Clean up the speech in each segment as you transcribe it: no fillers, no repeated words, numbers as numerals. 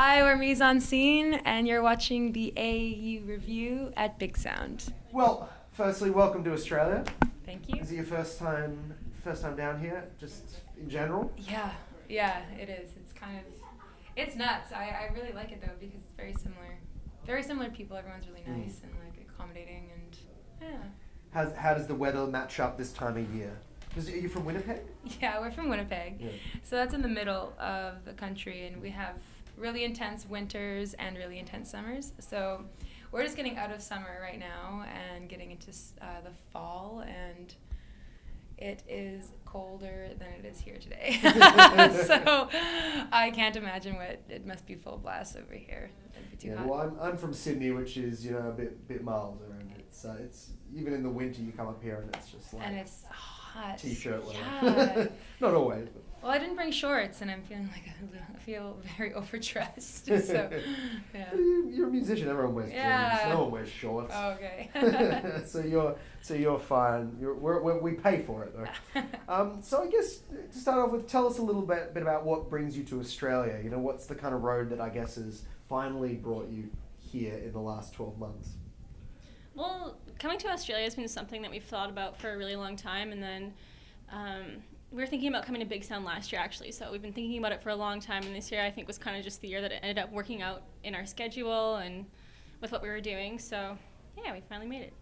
Hi, we're Mise on Scene, and you're watching the AAU review at Big Sound. Well, firstly, welcome to Australia. Thank you. Is it your first time down here, just in general? Yeah, it is. It's nuts. I really like it though because it's very similar people. Everyone's really nice and like accommodating and yeah. How does the weather match up this time of year? Are you from Winnipeg? Yeah, we're from Winnipeg. Yeah. So that's in the middle of the country, and we have really intense winters and really intense summers. So we're just getting out of summer right now and getting into the fall, and it is colder than it is here today. So I can't imagine what it must be full blast over here. It'd be too hot. Well, I'm from Sydney, which is a bit mild around it. So it's even in the winter you come up here and it's just like and it's hot. T-shirt weather. Yeah. Not always. But. Well, I didn't bring shorts, and I'm feeling like I feel very overdressed. So, yeah. You're a musician. Everyone wears jeans. No one wears shorts. Oh, okay. So you're fine. We pay for it though. So I guess to start off with, tell us a little bit about what brings you to Australia. What's the kind of road that I guess has finally brought you here in the last 12 months? Well, coming to Australia has been something that we've thought about for a really long time, and then we were thinking about coming to Big Sound last year, actually. So we've been thinking about it for a long time, and this year I think was kind of just the year that it ended up working out in our schedule and with what we were doing. So yeah, we finally made it.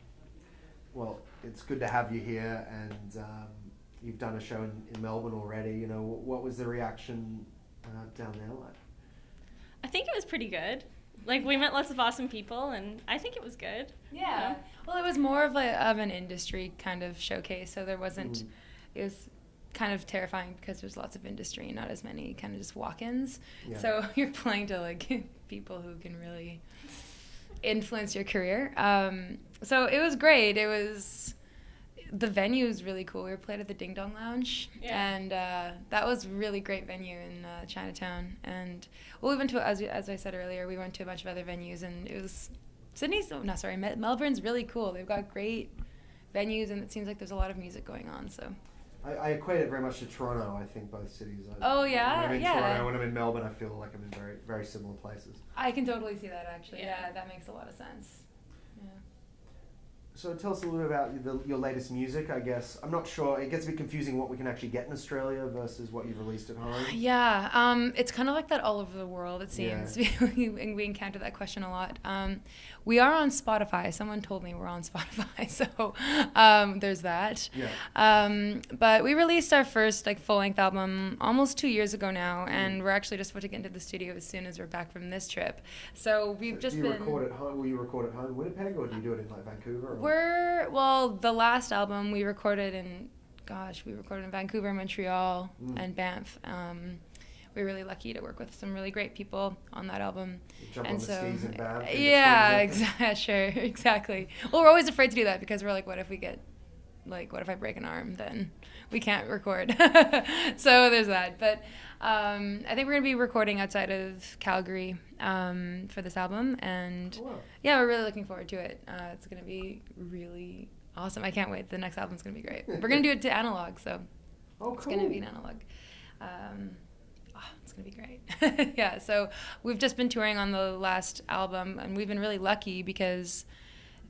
Well, it's good to have you here, and you've done a show in Melbourne already. What was the reaction down there like? I think it was pretty good. Like, we met lots of awesome people, and I think it was good. Yeah. Well, it was more of an industry kind of showcase, so there wasn't. It was kind of terrifying because there's lots of industry and not as many kind of just walk-ins. Yeah. So you're playing to like people who can really influence your career. So it was great. The venue was really cool. We were played at the Ding Dong Lounge, and that was a really great venue in Chinatown. And we went to, as I said earlier, we went to a bunch of other venues, and it was Melbourne's really cool. They've got great venues, and it seems like there's a lot of music going on. So I equate it very much to Toronto. I think both cities. Oh yeah, when I'm in Toronto, when I'm in Melbourne, I feel like I'm in very, very similar places. I can totally see that actually. Yeah, that makes a lot of sense. Yeah. So tell us a little bit about your latest music, I guess. I'm not sure. It gets a bit confusing what we can actually get in Australia versus what you've released at home. Yeah, it's kind of like that all over the world, it seems. Yeah. we encounter that question a lot. We are on Spotify. Someone told me we're on Spotify, so there's that. Yeah. But we released our first full-length album almost 2 years ago now, and we're actually just about to get into the studio as soon as we're back from this trip. So we've just been... record at home? Will you record at home in Winnipeg, or do you do it in Vancouver? The last album we recorded in Vancouver, Montreal, and Banff. We were really lucky to work with some really great people on that album. Jump on the skis in Banff. Yeah, sure, exactly. Well, we're always afraid to do that because we're like, what if I break an arm? Then we can't record. So there's that. But I think we're going to be recording outside of Calgary for this album. And yeah, we're really looking forward to it. It's going to be really awesome. I can't wait. The next album's going to be great. We're going to do it to analog, so it's going to be an analog. It's going to be great. Yeah, so we've just been touring on the last album, and we've been really lucky because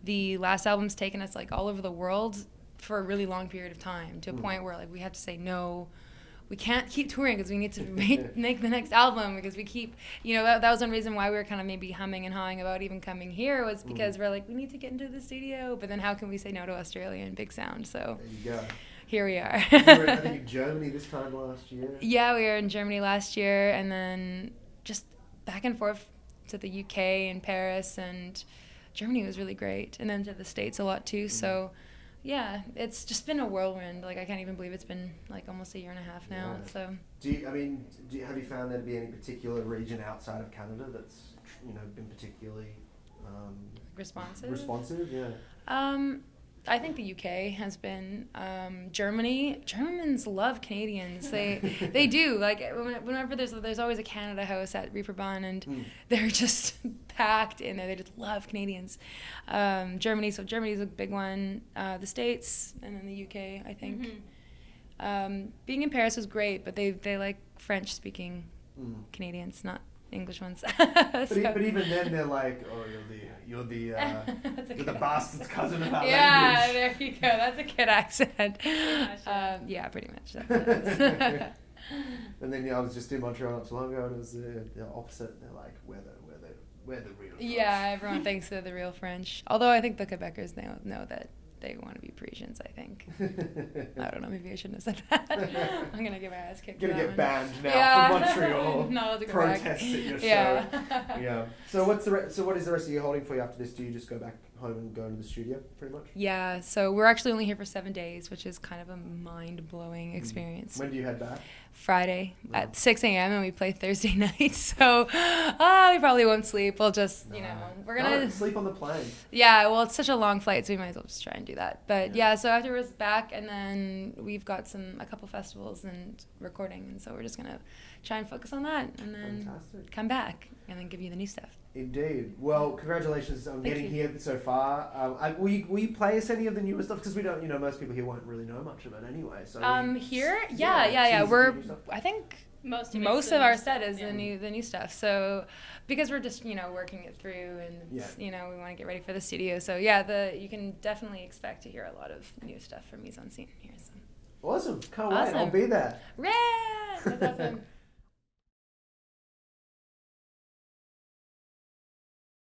the last album's taken us all over the world for a really long period of time, to a point where we have to say no, we can't keep touring because we need to make the next album, because we keep that was one reason why we were kind of maybe humming and hawing about even coming here, was because we're like, we need to get into the studio, but then how can we say no to Australia and Big Sound? So there you go. Here we are. You were, I think, in Germany this time last year. Yeah, we were in Germany last year, and then just back and forth to the UK and Paris, and Germany was really great, and then to the States a lot too. So yeah, it's just been a whirlwind. I can't even believe it's been almost a year and a half now. Yeah. So have you found there to be any particular region outside of Canada that's been particularly responsive? Yeah. I think the UK has been. Germany. Germans love Canadians. They do. Whenever there's always a Canada House at Reeperbahn, and they're just packed in there. They just love Canadians. Germany. So Germany's a big one. The States, and then the UK, I think. Being in Paris was great, but they like French-speaking Canadians, not English ones. But even then, they're like, oh, you're the bastard's cousin of our yeah, language. there you go. That's a good accent. Yeah, pretty much. That's it. And then I was just in Montreal not too long ago, and it was the opposite. They're like, we're the real French. Yeah, everyone thinks they're the real French. Although I think the Quebecers, they don't know that they want to be Parisians, I think. I don't know, maybe I shouldn't have said that. I'm going to get my ass kicked. You're going to get banned now from Montreal. No, to go protests back. at your show. Yeah. Yeah. So what is the rest of the year holding for you after this? Do you just go back home and go into the studio, pretty much? Yeah, so we're actually only here for 7 days, which is kind of a mind-blowing experience. When do you head back? Friday at 6 a.m. and we play Thursday night, so we probably won't sleep. We'll just, we're gonna sleep on the plane. Yeah, well, it's such a long flight, so we might as well just try and do that. But yeah, so afterwards back, and then we've got a couple festivals and recording, and so we're just gonna try and focus on that, and then come back and then give you the new stuff. Indeed. Well, congratulations on Thank getting you. here so far. Will you play us any of the newer stuff? Because we don't, most people here won't really know much of it anyway. So here, tease we're, the new stuff. I think Most of our set is the new stuff. So because we're just working it through, and we want to get ready for the studio. So yeah, you can definitely expect to hear a lot of new stuff from Mise on Scene here. So Awesome. Can't wait. I'll be there. Rad! That's awesome.